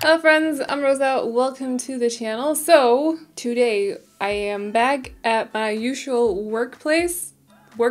Hello friends, I'm Rosa. Welcome to the channel. So today I am back at my usual work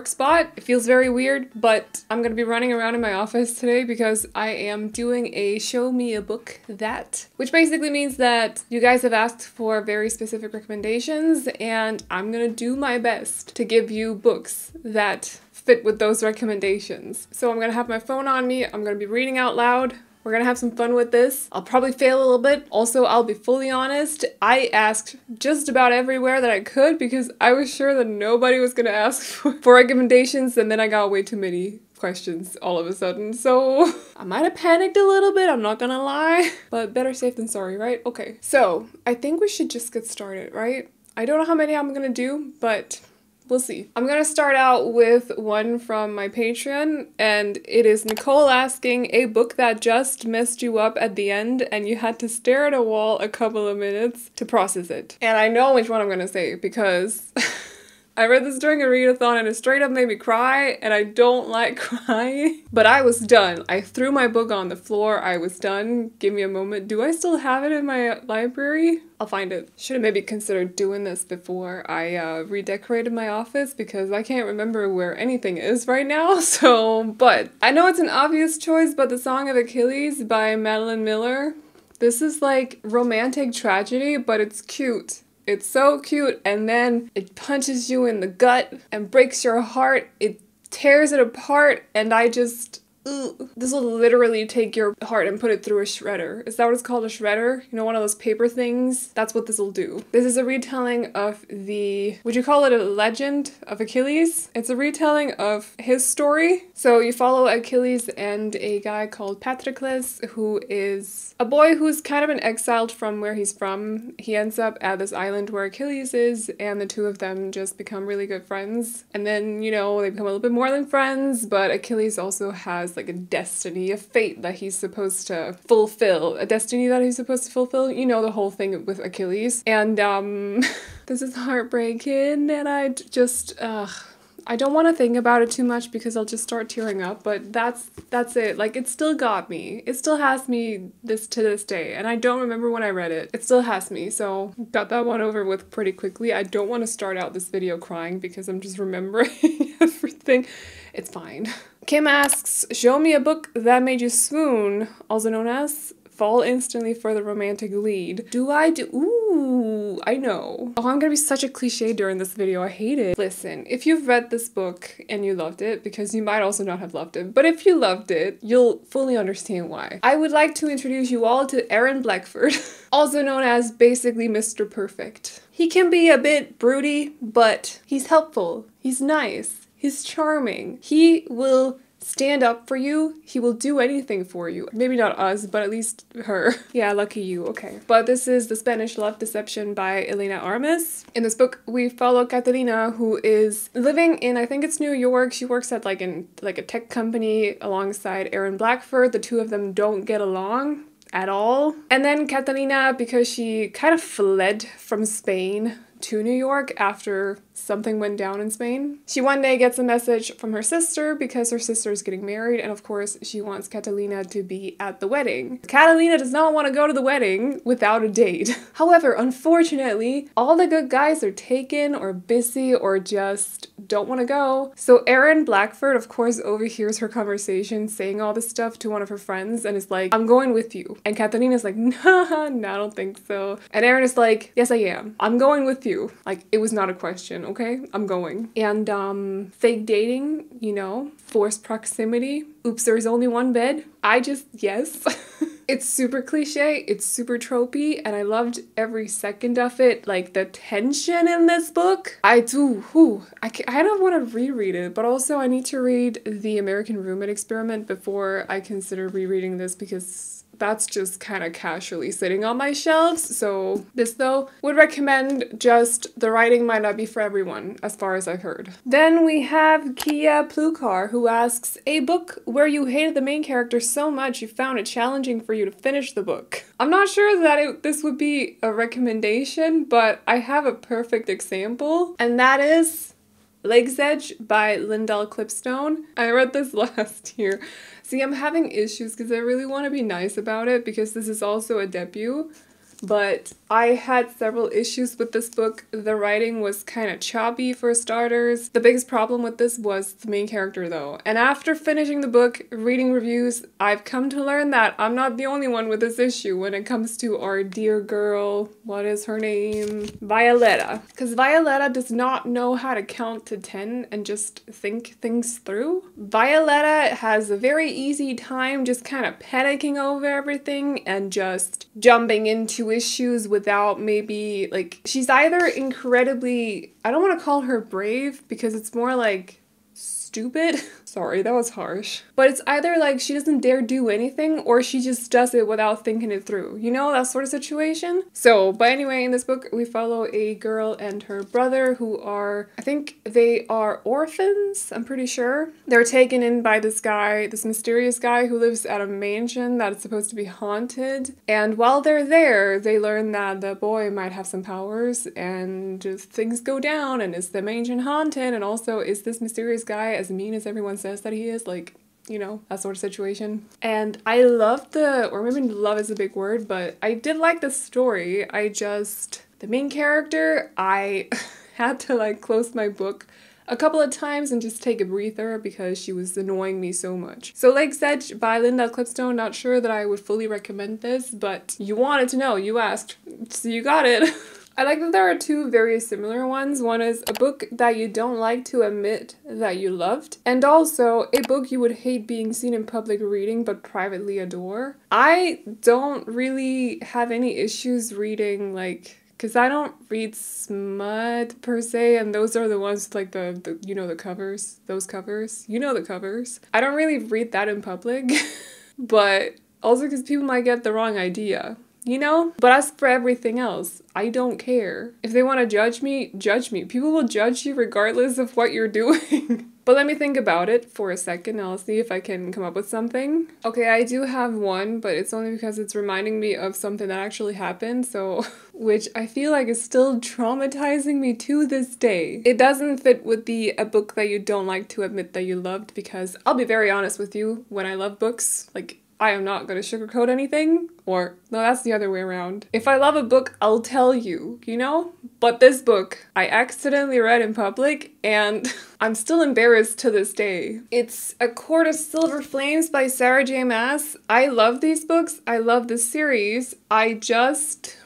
spot. It feels very weird, but I'm gonna be running around in my office today because I am doing a show me a book that, which basically means that you guys have asked for very specific recommendations and I'm gonna do my best to give you books that fit with those recommendations. So I'm gonna have my phone on me, I'm gonna be reading out loud. We're gonna have some fun with this. I'll probably fail a little bit. Also, I'll be fully honest, I asked just about everywhere that I could because I was sure that nobody was gonna ask for recommendations, and then I got way too many questions all of a sudden. So I might have panicked a little bit, I'm not gonna lie. But better safe than sorry, right? Okay, so I think we should just get started, right? I don't know how many I'm gonna do, but we'll see. I'm gonna start out with one from my Patreon, and it is Nicole asking, a book that just messed you up at the end and you had to stare at a wall a couple of minutes to process it. And I know which one I'm gonna say because I read this during a readathon and it straight up made me cry, and I don't like crying. But I was done. I threw my book on the floor. I was done. Give me a moment. Do I still have it in my library? I'll find it. Should have maybe considered doing this before I redecorated my office because I can't remember where anything is right now. So, but I know it's an obvious choice, but the Song of Achilles by Madeline Miller. This is like romantic tragedy, but it's cute. It's so cute, and then it punches you in the gut and breaks your heart. It tears it apart, and I just... This will literally take your heart and put it through a shredder. Is that what it's called, a shredder? You know, one of those paper things? That's what this will do. This is a retelling of the... Would you call it a legend of Achilles? It's a retelling of his story. So you follow Achilles and a guy called Patroclus, who is a boy who's kind of been exiled from where he's from. He ends up at this island where Achilles is, and the two of them just become really good friends. And then, you know, they become a little bit more than friends, but Achilles also has like a destiny, a fate that he's supposed to fulfill. A destiny that he's supposed to fulfill. You know the whole thing with Achilles. And, this is heartbreaking, and I just, I don't want to think about it too much because I'll just start tearing up, but that's it. Like, it still got me. It still has me to this day, and I don't remember when I read it. It still has me, so got that one over with pretty quickly. I don't want to start out this video crying because I'm just remembering everything. It's fine. Kim asks, show me a book that made you swoon, also known as fall instantly for the romantic lead. Ooh, I know. Oh, I'm gonna be such a cliche during this video. I hate it. Listen, if you've read this book and you loved it, because you might also not have loved it, but if you loved it, you'll fully understand why. I would like to introduce you all to Aaron Blackford, also known as basically Mr. Perfect. He can be a bit broody, but he's helpful. He's nice. He's charming. He will stand up for you. He will do anything for you. Maybe not us, but at least her. Yeah, lucky you. Okay. But this is The Spanish Love Deception by Elena Armas. In this book, we follow Catalina, who is living in, I think it's New York. She works at like a tech company alongside Aaron Blackford. The two of them don't get along at all. And then Catalina, because she kind of fled from Spain to New York after something went down in Spain, she one day gets a message from her sister because her sister is getting married, and of course she wants Catalina to be at the wedding. Catalina does not want to go to the wedding without a date. However, unfortunately, all the good guys are taken or busy or just don't want to go. So Aaron Blackford, of course, overhears her conversation saying all this stuff to one of her friends and is like, I'm going with you. And Catalina's like, nah, I don't think so. And Aaron is like, yes, I am. I'm going with you. Like, it was not a question, okay? I'm going. And fake dating, you know, forced proximity. Oops, there's only one bed. Yes. It's super cliche, it's super tropey, and I loved every second of it. Like, the tension in this book, I don't want to reread it, but also I need to read The American Roommate Experiment before I consider rereading this because that's just kind of casually sitting on my shelves. So this, though, would recommend. Just the writing might not be for everyone, as far as I've heard. Then we have Kia Plukar, who asks, a book where you hated the main character so much you found it challenging for you to finish the book. I'm not sure that this would be a recommendation, but I have a perfect example, and that is Leg's Edge by Lyndall Clipstone. I read this last year. See, I'm having issues because I really want to be nice about it because this is also a debut. But I had several issues with this book. The writing was kind of choppy for starters. The biggest problem with this was the main character though. And after finishing the book, reading reviews, I've come to learn that I'm not the only one with this issue when it comes to our dear girl, what is her name? Violetta. Because Violetta does not know how to count to 10 and just think things through. Violetta has a very easy time just kind of panicking over everything and just jumping into issues without maybe, like, she's either incredibly, I don't want to call her brave because it's more like stupid. Sorry, that was harsh. But it's either like she doesn't dare do anything or she just does it without thinking it through. You know, that sort of situation? So, but anyway, in this book, we follow a girl and her brother who are, I think they are orphans, I'm pretty sure. They're taken in by this guy, this mysterious guy who lives at a mansion that is supposed to be haunted. And while they're there, they learn that the boy might have some powers and just things go down and is the mansion haunted, and also is this mysterious guy as mean as everyone says that he is, like, you know, that sort of situation. And I love or maybe love is a big word, but I did like the story. The main character, I had to like close my book a couple of times and just take a breather because she was annoying me so much. So Lake's Edge by Linda Clipstone, not sure that I would fully recommend this, but you wanted to know, you asked, so you got it. I like that there are two very similar ones. One is a book that you don't like to admit that you loved, and also a book you would hate being seen in public reading but privately adore. I don't really have any issues reading, like, because I don't read smut per se, and those are the ones like the you know, the covers, those covers, you know, the covers. I don't really read that in public, but also because people might get the wrong idea. You know? But as for everything else, I don't care. If they want to judge me, judge me. People will judge you regardless of what you're doing. But let me think about it for a second and I'll see if I can come up with something. Okay, I do have one, but it's only because it's reminding me of something that actually happened, so which I feel like is still traumatizing me to this day. It doesn't fit with a book that you don't like to admit that you loved, because I'll be very honest with you, when I love books, like, I am not going to sugarcoat anything, or no, that's the other way around. If I love a book, I'll tell you, you know? But this book, I accidentally read in public, and I'm still embarrassed to this day. It's A Court of Silver Flames by Sarah J. Maas. I love these books. I love this series. I just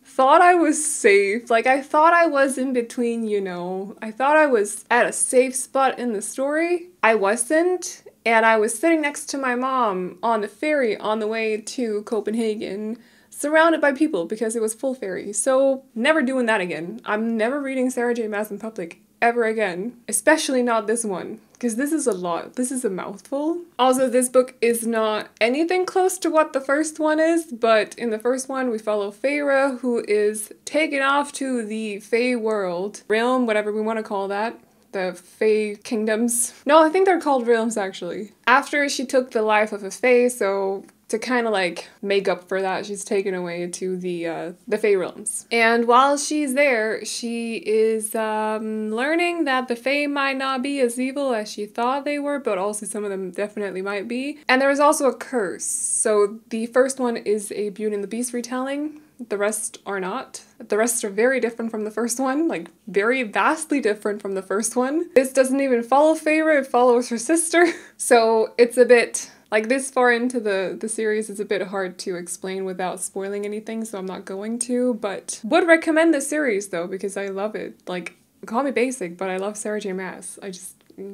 thought I was safe. Like, I thought I was in between, you know. I thought I was at a safe spot in the story. I wasn't. And I was sitting next to my mom on the ferry on the way to Copenhagen, surrounded by people because it was full ferry. So never doing that again. I'm never reading Sarah J. Maas in public ever again. Especially not this one, because this is a lot. This is a mouthful. Also, this book is not anything close to what the first one is, but in the first one we follow Feyre, who is taken off to the Fey world, realm, whatever we want to call that. The Fae Kingdoms. No, I think they're called realms actually. After she took the life of a Fae, so to kind of like make up for that, she's taken away to the Fae realms. And while she's there, she is learning that the Fae might not be as evil as she thought they were, but also some of them definitely might be. And there is also a curse. So the first one is a Beauty and the Beast retelling. The rest are not. The rest are very different from the first one, like very vastly different from the first one. This doesn't even follow Feyre, it follows her sister. So it's a bit, like this far into the series, it's a bit hard to explain without spoiling anything, so I'm not going to, but would recommend the series though, because I love it. Like, call me basic, but I love Sarah J. Maas.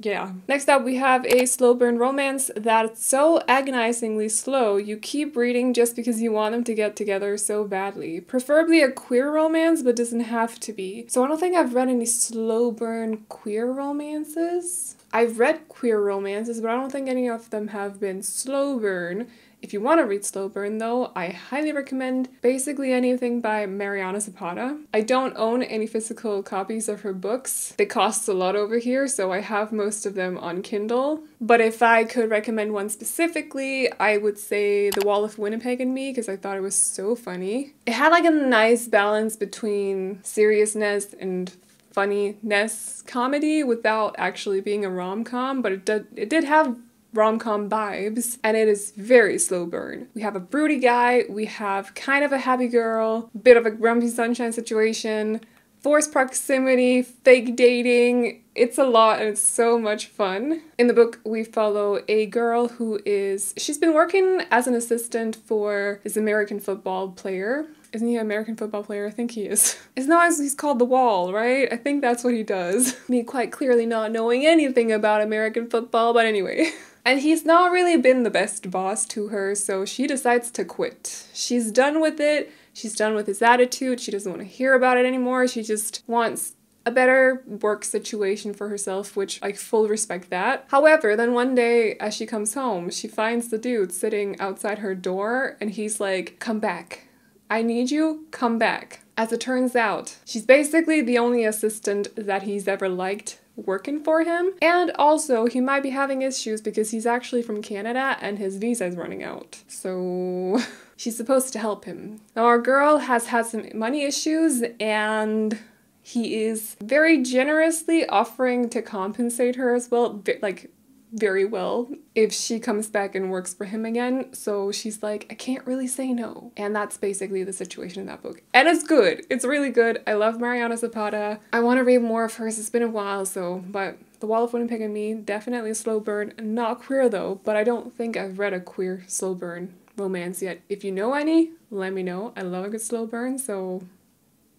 Yeah. Next up, we have a slow burn romance that's so agonizingly slow, you keep reading just because you want them to get together so badly. Preferably a queer romance, but doesn't have to be. So I don't think I've read any slow burn queer romances. I've read queer romances, but I don't think any of them have been slow burn. If you want to read slow burn though, I highly recommend basically anything by Mariana Zapata. I don't own any physical copies of her books. They cost a lot over here, so I have most of them on Kindle. But if I could recommend one specifically, I would say The Wall of Winnipeg and Me, because I thought it was so funny. It had like a nice balance between seriousness and funniness comedy without actually being a rom-com, but it did have rom-com vibes, and it is very slow burn. We have a broody guy, we have kind of a happy girl, bit of a grumpy sunshine situation, forced proximity, fake dating. It's a lot and it's so much fun. In the book, we follow a girl who she's been working as an assistant for this American football player. Isn't he an American football player? I think he is. It's not as he's called The Wall, right? I think that's what he does. Me quite clearly not knowing anything about American football, but anyway. And he's not really been the best boss to her, so she decides to quit. She's done with it. She's done with his attitude. She doesn't want to hear about it anymore. She just wants a better work situation for herself, which I fully respect that. However, then one day as she comes home, she finds the dude sitting outside her door and he's like, "Come back. I need you. Come back." As it turns out, she's basically the only assistant that he's ever liked working for him. And also, he might be having issues because he's actually from Canada and his visa is running out. So she's supposed to help him. Now, our girl has had some money issues and he is very generously offering to compensate her as well, like very well, if she comes back and works for him again. So she's like, I can't really say no. And that's basically the situation in that book. And it's good. It's really good. I love Mariana Zapata. I want to read more of hers. It's been a while, but The Wall of Winnipeg and Me, definitely a slow burn. Not queer though, but I don't think I've read a queer slow burn romance yet. If you know any, let me know. I love a good slow burn, so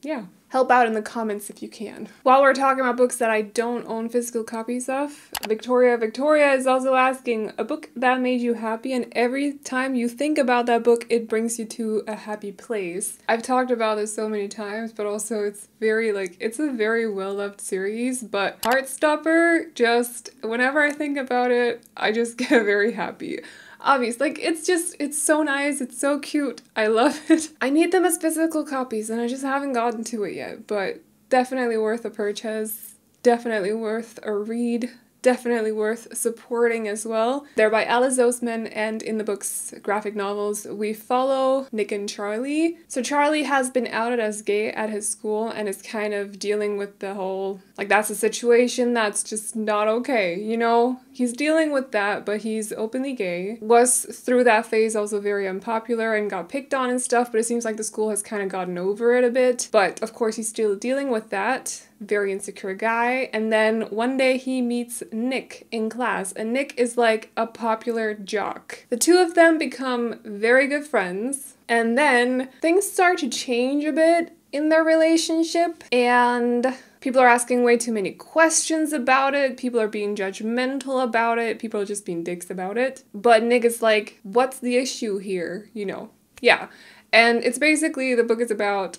yeah. Help out in the comments if you can. While we're talking about books that I don't own physical copies of, Victoria is also asking, a book that made you happy, and every time you think about that book, it brings you to a happy place. I've talked about this so many times, but also it's a very well-loved series, but Heartstopper, just, whenever I think about it, I just get very happy. Obviously, it's so nice, it's so cute, I love it. I need them as physical copies and I just haven't gotten to it yet, but definitely worth a purchase, definitely worth a read, definitely worth supporting as well. They're by Alice Oseman, and in the book's graphic novels, we follow Nick and Charlie. So Charlie has been outed as gay at his school and is kind of dealing with the whole, that's a situation that's just not okay, you know? He's dealing with that, but he's openly gay. Was through that phase also very unpopular and got picked on and stuff, but it seems like the school has kind of gotten over it a bit. But of course he's still dealing with that. Very insecure guy. And then one day he meets Nick in class, and Nick is like a popular jock. The two of them become very good friends, and then things start to change a bit in their relationship, and people are asking way too many questions about it, people are being judgmental about it, people are just being dicks about it. But Nick is like, what's the issue here? You know? Yeah. And it's basically, the book is about,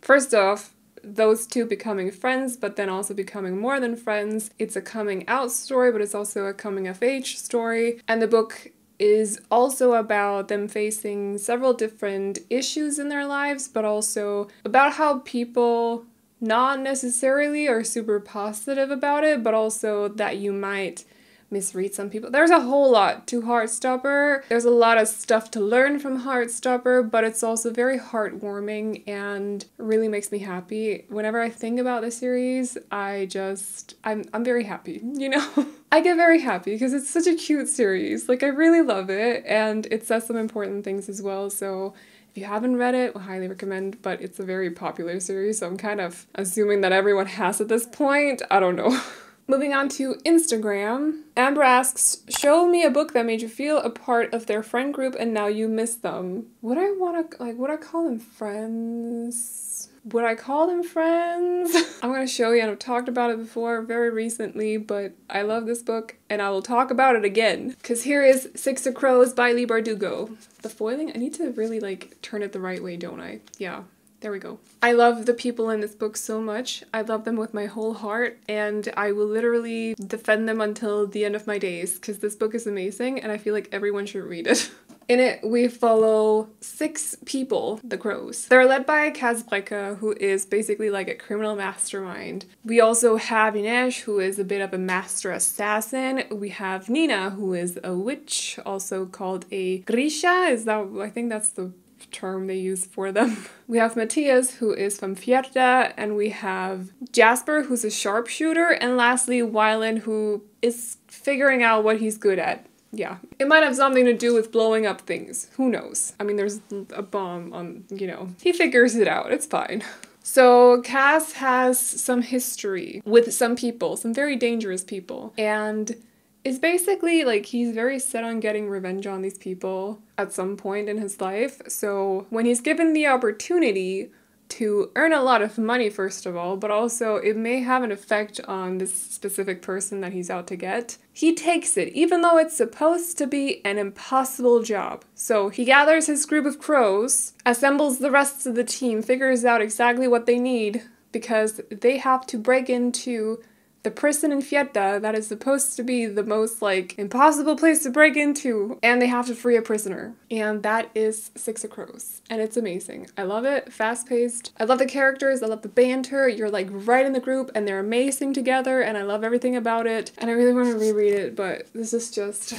first off, those two becoming friends, but then also becoming more than friends. It's a coming out story, but it's also a coming of age story. And the book is also about them facing several different issues in their lives, but also about how people not necessarily are super positive about it, but also that you might misread some people. There's a whole lot to Heartstopper. There's a lot of stuff to learn from Heartstopper, but it's also very heartwarming and really makes me happy. Whenever I think about the series, I'm very happy, you know? I get very happy because it's such a cute series. I really love it, and it says some important things as well, so if you haven't read it, I highly recommend, but it's a very popular series, so I'm kind of assuming that everyone has at this point. I don't know. Moving on to Instagram, Amber asks, show me a book that made you feel a part of their friend group and now you miss them. Would I call them friends? Would I call them friends? I'm gonna show you, and I've talked about it before very recently, but I love this book and I will talk about it again. Because here is Six of Crows by Leigh Bardugo. The foiling, I need to really turn it the right way, don't I? Yeah. There we go. I love the people in this book so much. I love them with my whole heart, and I will literally defend them until the end of my days, because this book is amazing and I feel like everyone should read it. In it, we follow 6 people, the Crows. They're led by Kaz Brekke, who is basically like a criminal mastermind. We also have Ines, who is a bit of a master assassin. We have Nina, who is a witch, also called a Grisha. I think that's the term they use for them. We have Matthias, who is from Fierda, and we have Jasper, who's a sharpshooter, and lastly Wylan, who is figuring out what he's good at. yeah. It might have something to do with blowing up things. Who knows? I mean, there's a bomb on, you know. He figures it out. It's fine. So Cass has some history with some people, some very dangerous people. And it's basically like he's very set on getting revenge on these people at some point in his life. So when he's given the opportunity to earn a lot of money, first of all, but also it may have an effect on this specific person that he's out to get, he takes it, even though it's supposed to be an impossible job. So he gathers his group of crows, assembles the rest of the team, figures out exactly what they need, because they have to break into the prison in Fietta that is supposed to be the most, like, impossible place to break into, and they have to free a prisoner. And that is Six of Crows. And it's amazing. I love it. Fast-paced. I love the characters. I love the banter. You're, like, right in the group, and they're amazing together, and I love everything about it. And I really want to reread it, but this is just...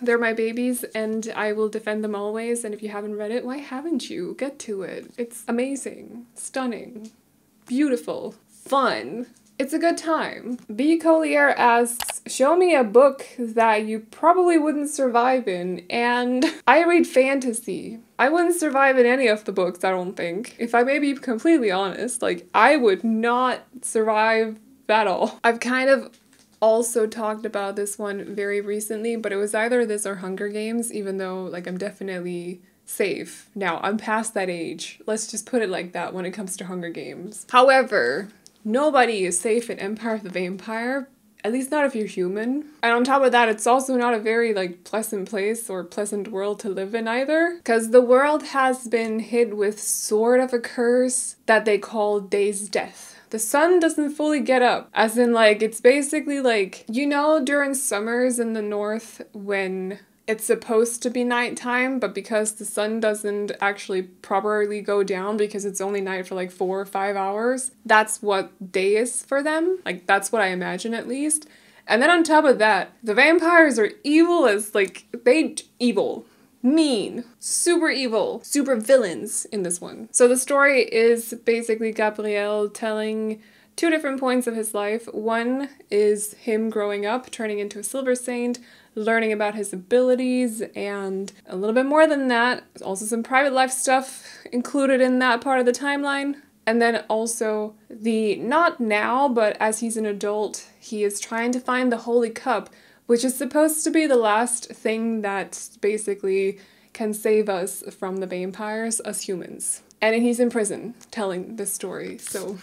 They're my babies, and I will defend them always, and if you haven't read it, why haven't you? Get to it. It's amazing. Stunning. Beautiful. Fun. It's a good time. B. Collier asks, show me a book that you probably wouldn't survive in, and I read fantasy. I wouldn't survive in any of the books, I don't think. If I may be completely honest, like, I would not survive at all. I've kind of also talked about this one very recently, but it was either this or Hunger Games, even though, like, I'm definitely safe. Now, I'm past that age. Let's just put it like that when it comes to Hunger Games. However, nobody is safe in Empire of the Vampire, at least not if you're human. And on top of that, it's also not a very, like, pleasant place or pleasant world to live in either, because the world has been hit with sort of a curse that they call Day's Death. The sun doesn't fully get up, as in, like, it's basically like, you know, during summers in the north when it's supposed to be nighttime, but because the sun doesn't actually properly go down because it's only night for like 4 or 5 hours, that's what day is for them. Like, that's what I imagine at least. And then on top of that, the vampires are evil as, like, evil. Mean. Super evil. Super villains in this one. So the story is basically Gabriel telling 2 different points of his life. One is him growing up, turning into a Silver Saint, learning about his abilities, and a little bit more than that. There's also some private life stuff included in that part of the timeline. And then also the not now, but as he's an adult, he is trying to find the Holy Cup, which is supposed to be the last thing that basically can save us from the vampires, us humans. And he's in prison telling this story, so,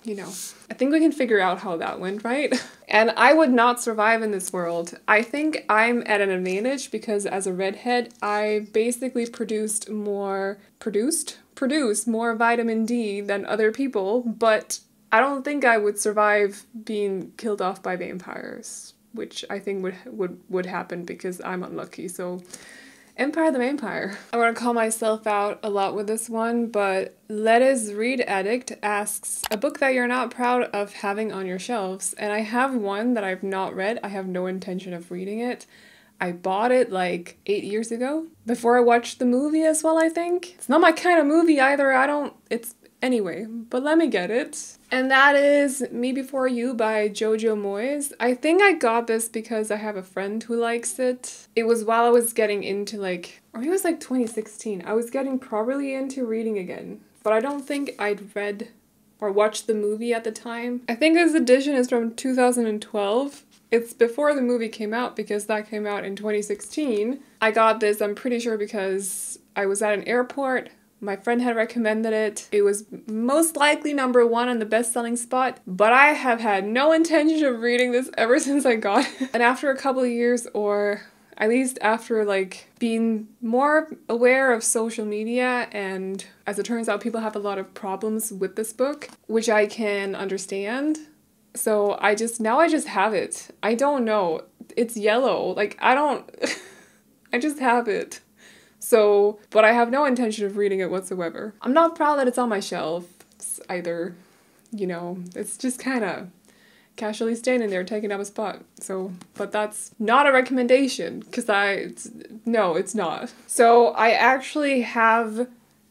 you know. I think we can figure out how that went, right? And I would not survive in this world. I think I'm at an advantage because as a redhead, I basically produce more vitamin D than other people, but I don't think I would survive being killed off by vampires, which I think would happen because I'm unlucky. So Empire the Vampire. I want to call myself out a lot with this one, but Lettiz Read Addict asks, a book that you're not proud of having on your shelves. And I have one that I've not read. I have no intention of reading it. I bought it like 8 years ago, before I watched the movie as well, I think. It's not my kind of movie either, anyway, but let me get it. And that is Me Before You by Jojo Moyes. I think I got this because I have a friend who likes it. It was while I was getting into or it was like 2016. I was getting properly into reading again, but I don't think I'd read or watched the movie at the time. I think this edition is from 2012. It's before the movie came out because that came out in 2016. I got this, I'm pretty sure, because I was at an airport. My friend had recommended it. It was most likely #1 on the best-selling spot, but I have had no intention of reading this ever since I got it. And after a couple of years, or at least after being more aware of social media, and as it turns out, people have a lot of problems with this book, which I can understand. So now I just have it. I don't know. It's yellow. I just have it. So, but I have no intention of reading it whatsoever. I'm not proud that it's on my shelf either, you know, it's just kind of casually standing there taking up a spot. So, but that's not a recommendation, because no, it's not. So I actually have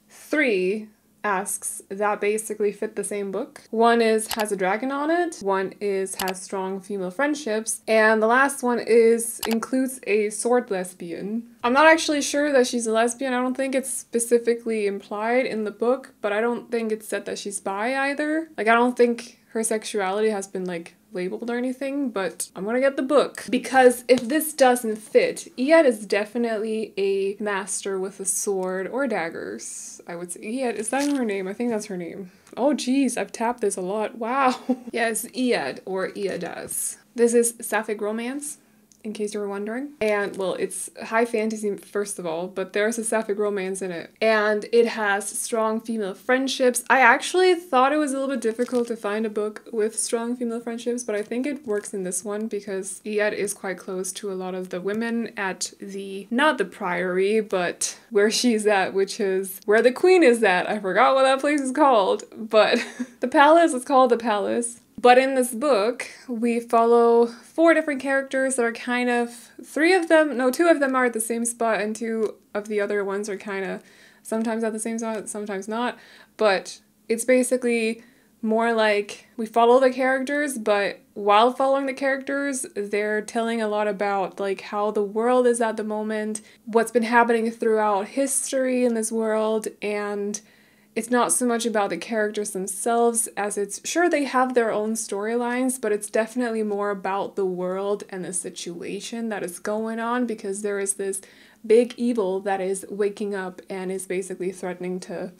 3 asks that basically fit the same book. One has a dragon on it, one has strong female friendships, and the last one includes a sword lesbian. I'm not actually sure that she's a lesbian. I don't think it's specifically implied in the book, but I don't think it's said that she's bi either. Like, I don't think her sexuality has been like labeled or anything, but I'm gonna get the book. Because if this doesn't fit, Ied is definitely a master with a sword or daggers, I would say. Ied, is that her name? I think that's her name. Oh geez, I've tapped this a lot. Wow. Yes, Ied or Iedaz. This is sapphic romance, in case you were wondering. And, well, it's high fantasy first of all, but there's a sapphic romance in it. And it has strong female friendships. I actually thought it was a little bit difficult to find a book with strong female friendships, but I think it works in this one because Ied is quite close to a lot of the women at not the priory, but where she's at, which is where the queen is at. I forgot what that place is called, but the palace is called the palace. But in this book, we follow 4 different characters that are kind of, 2 of them are at the same spot, and 2 of the other ones are kind of sometimes at the same spot, sometimes not. But it's basically more like we follow the characters, but while following the characters, they're telling a lot about like how the world is at the moment, what's been happening throughout history in this world, and it's not so much about the characters themselves as it's, sure, they have their own storylines, but it's definitely more about the world and the situation that is going on, because there is this big evil that is waking up and is basically threatening to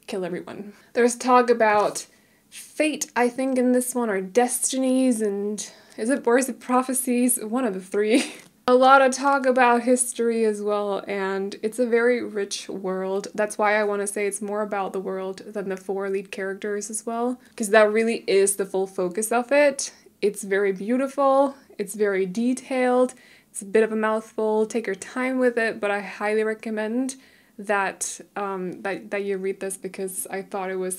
kill everyone. There's talk about fate, I think, in this one, or destinies, and is it prophecies? One of the 3. A lot of talk about history as well, and it's a very rich world. That's why I want to say it's more about the world than the 4 lead characters as well, because that really is the full focus of it. It's very beautiful, it's very detailed, it's a bit of a mouthful, take your time with it, but I highly recommend that that you read this, because I thought it was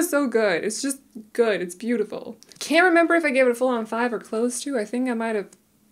so good. It's just good, it's beautiful. Can't remember if I gave it a full-on 5 or close to. I think I might have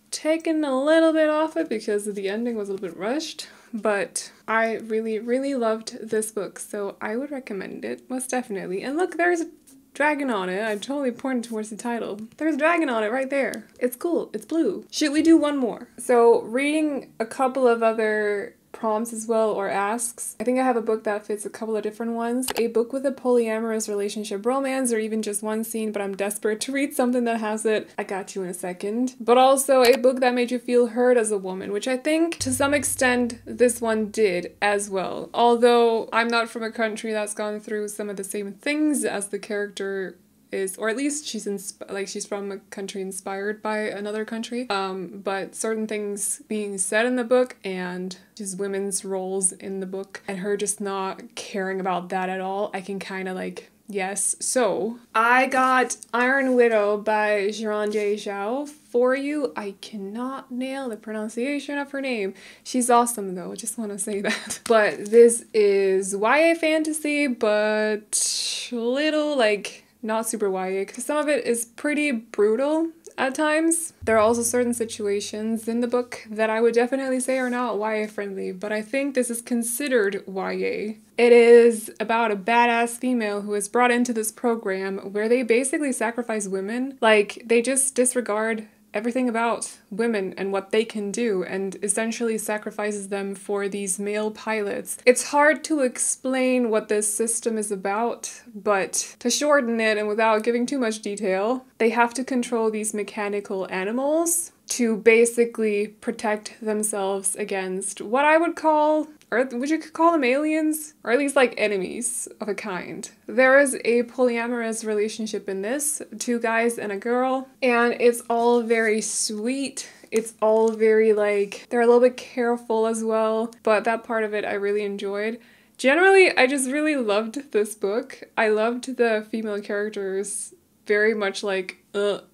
taken a little bit off it because the ending was a little bit rushed, but I really, really loved this book, so I would recommend it, most definitely. And look, there's a dragon on it. I totally pointed towards the title. There's a dragon on it right there. It's cool. It's blue. Should we do one more? So, reading a couple of other prompts as well, or asks. I think I have a book that fits a couple of different ones. A book with a polyamorous relationship romance, or even just one scene, but I'm desperate to read something that has it. I got you in a second. But also a book that made you feel heard as a woman, which I think to some extent this one did as well. Although I'm not from a country that's gone through some of the same things as the character is, or at least she's from a country inspired by another country, but certain things being said in the book and just women's roles in the book and her just not caring about that at all, I can kind of like, yes. So I got Iron Widow by Jiranjie Zhao for you. I cannot nail the pronunciation of her name. She's awesome though, just want to say that. But this is YA fantasy, but little like not super YA, because some of it is pretty brutal at times. There are also certain situations in the book that I would definitely say are not YA friendly, but I think this is considered YA. It is about a badass female who is brought into this program where they basically sacrifice women. Like, they just disregard everything about women and what they can do, and essentially sacrifices them for these male pilots. It's hard to explain what this system is about, but to shorten it and without giving too much detail, they have to control these mechanical animals to basically protect themselves against what I would call, or would you call them aliens? Or at least like enemies of a kind. There is a polyamorous relationship in this, 2 guys and a girl, and it's all very sweet. It's all very like, they're a little bit careful as well, but that part of it I really enjoyed. Generally, I just really loved this book. I loved the female characters very much like,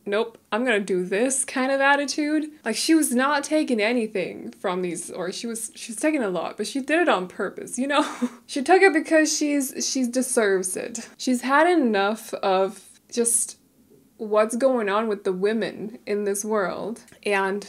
nope, I'm gonna do this kind of attitude. Like, she was not taking anything from these, or she was taking a lot, but she did it on purpose, you know? She took it because she deserves it. She's had enough of just what's going on with the women in this world. And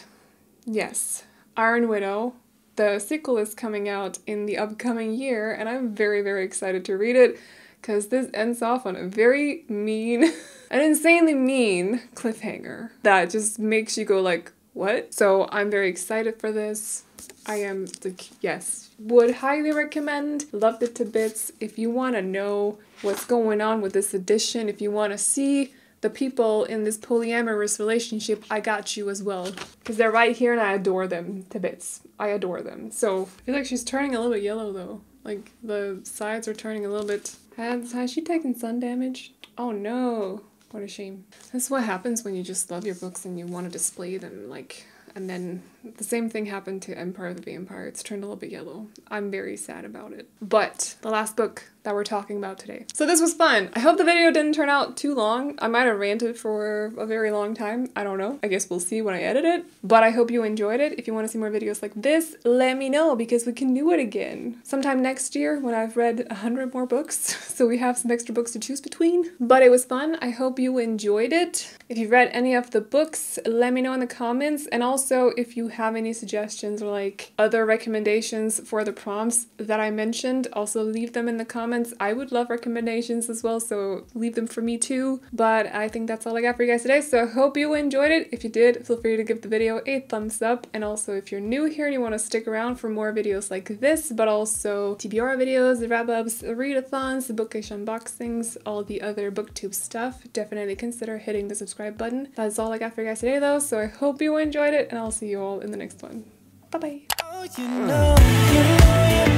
yes, Iron Widow, the sequel is coming out in the upcoming year, and I'm very, very excited to read it, because this ends off on a very mean, an insanely mean cliffhanger that just makes you go like, what? So I'm very excited for this. I am, like, yes, would highly recommend, loved it to bits. If you want to know what's going on with this edition, if you want to see the people in this polyamorous relationship, I got you as well. Because they're right here and I adore them to bits. I adore them. So I feel like she's turning a little bit yellow though. Like the sides are turning a little bit. Has she taken sun damage? Oh no. What a shame. That's what happens when you just love your books and you want to display them, like, and then the same thing happened to Empire of the Vampire. It's turned a little bit yellow. I'm very sad about it. But the last book that we're talking about today. So this was fun. I hope the video didn't turn out too long. I might have ranted for a very long time. I don't know. I guess we'll see when I edit it. But I hope you enjoyed it. If you want to see more videos like this, let me know because we can do it again. Sometime next year when I've read 100 more books. So we have some extra books to choose between. But it was fun. I hope you enjoyed it. If you've read any of the books, let me know in the comments. And also if you have any suggestions or like other recommendations for the prompts that I mentioned, also leave them in the comments. I would love recommendations as well, so leave them for me too. But I think that's all I got for you guys today, so I hope you enjoyed it. If you did, feel free to give the video a thumbs up. And also if you're new here and you want to stick around for more videos like this, but also TBR videos, wrap-ups, readathons, bookish unboxings, all the other booktube stuff, definitely consider hitting the subscribe button. That's all I got for you guys today though, so I hope you enjoyed it and I'll see you all in the next one. Bye bye.